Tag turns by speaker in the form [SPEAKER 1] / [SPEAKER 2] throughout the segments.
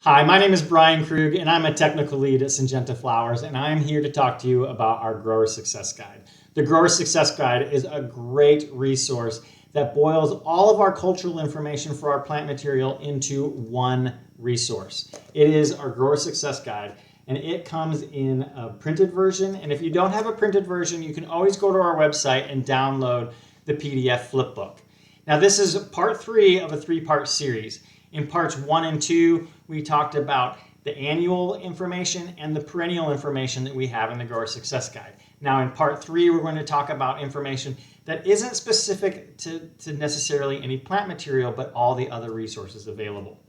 [SPEAKER 1] Hi, my name is Brian Krug, and I'm a technical lead at Syngenta Flowers, and I'm here to talk to you about our Grower Success Guide. The Grower Success Guide is a great resource that boils all of our cultural information for our plant material into one resource. It is our Grower Success Guide, and it comes in a printed version. And if you don't have a printed version, you can always go to our website and download the PDF flipbook. Now, this is part 3 of a 3-part series. In parts 1 and 2, we talked about the annual information and the perennial information that we have in the Grower Success Guide. Now in part 3, we're going to talk about information that isn't specific to necessarily any plant material, but all the other resources available.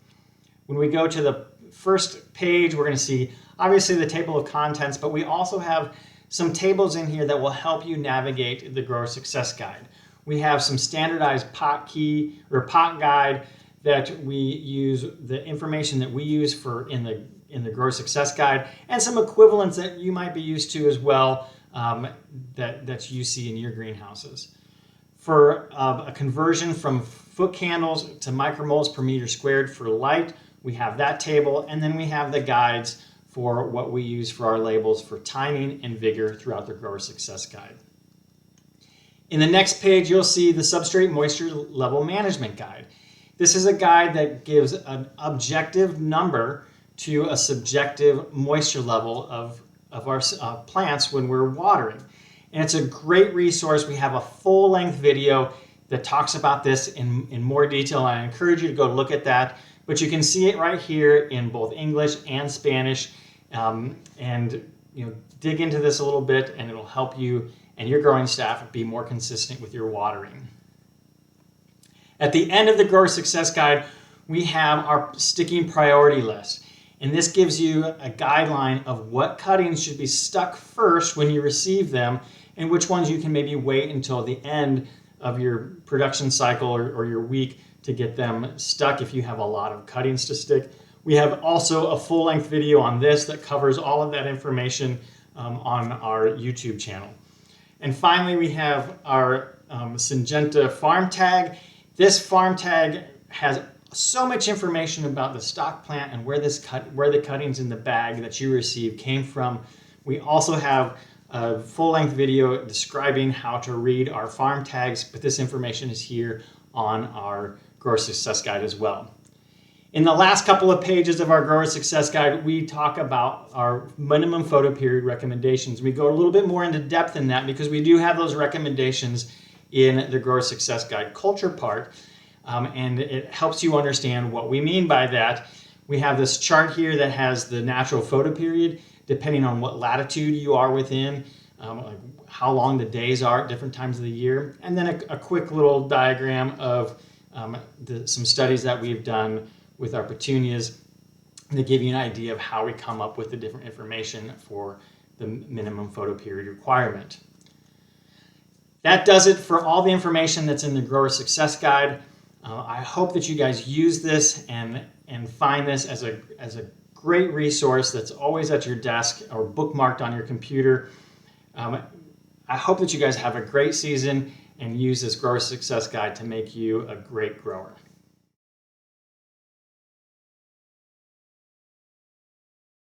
[SPEAKER 1] When we go to the first page, we're going to see obviously the table of contents, but we also have some tables in here that will help you navigate the Grower Success Guide. We have some standardized pot key or pot guide that we use, the information that we use for in the Grower Success Guide, and some equivalents that you might be used to as well that you see in your greenhouses. For a conversion from foot candles to micromoles per meter squared for light, we have that table, and then we have the guides for what we use for our labels for timing and vigor throughout the Grower Success Guide. In the next page, you'll see the Substrate Moisture Level Management Guide. This is a guide that gives an objective number to a subjective moisture level of our plants when we're watering. And it's a great resource. We have a full-length video that talks about this in more detail. I encourage you to go look at that. But you can see it right here in both English and Spanish. And dig into this a little bit, and it'll help you and your growing staff be more consistent with your watering. At the end of the Grower Success Guide, we have our sticking priority list. And this gives you a guideline of what cuttings should be stuck first when you receive them, and which ones you can maybe wait until the end of your production cycle or your week to get them stuck if you have a lot of cuttings to stick. We have also a full-length video on this that covers all of that information on our YouTube channel. And finally, we have our Syngenta farm tag. This farm tag has so much information about the stock plant and where the cuttings in the bag that you received came from. We also have a full-length video describing how to read our farm tags, but this information is here on our Grower Success Guide as well. In the last couple of pages of our Grower Success Guide, we talk about our minimum photo period recommendations. We go a little bit more into depth in that because we do have those recommendations in the Grower Success Guide culture part, and it helps you understand what we mean by that. We have this chart here that has the natural photo period, depending on what latitude you are within, like how long the days are at different times of the year, and then a quick little diagram of some studies that we've done with our petunias to give you an idea of how we come up with the different information for the minimum photo period requirement. That does it for all the information that's in the Grower Success Guide. I hope that you guys use this and find this as a great resource that's always at your desk or bookmarked on your computer. I hope that you guys have a great season and use this Grower Success Guide to make you a great grower.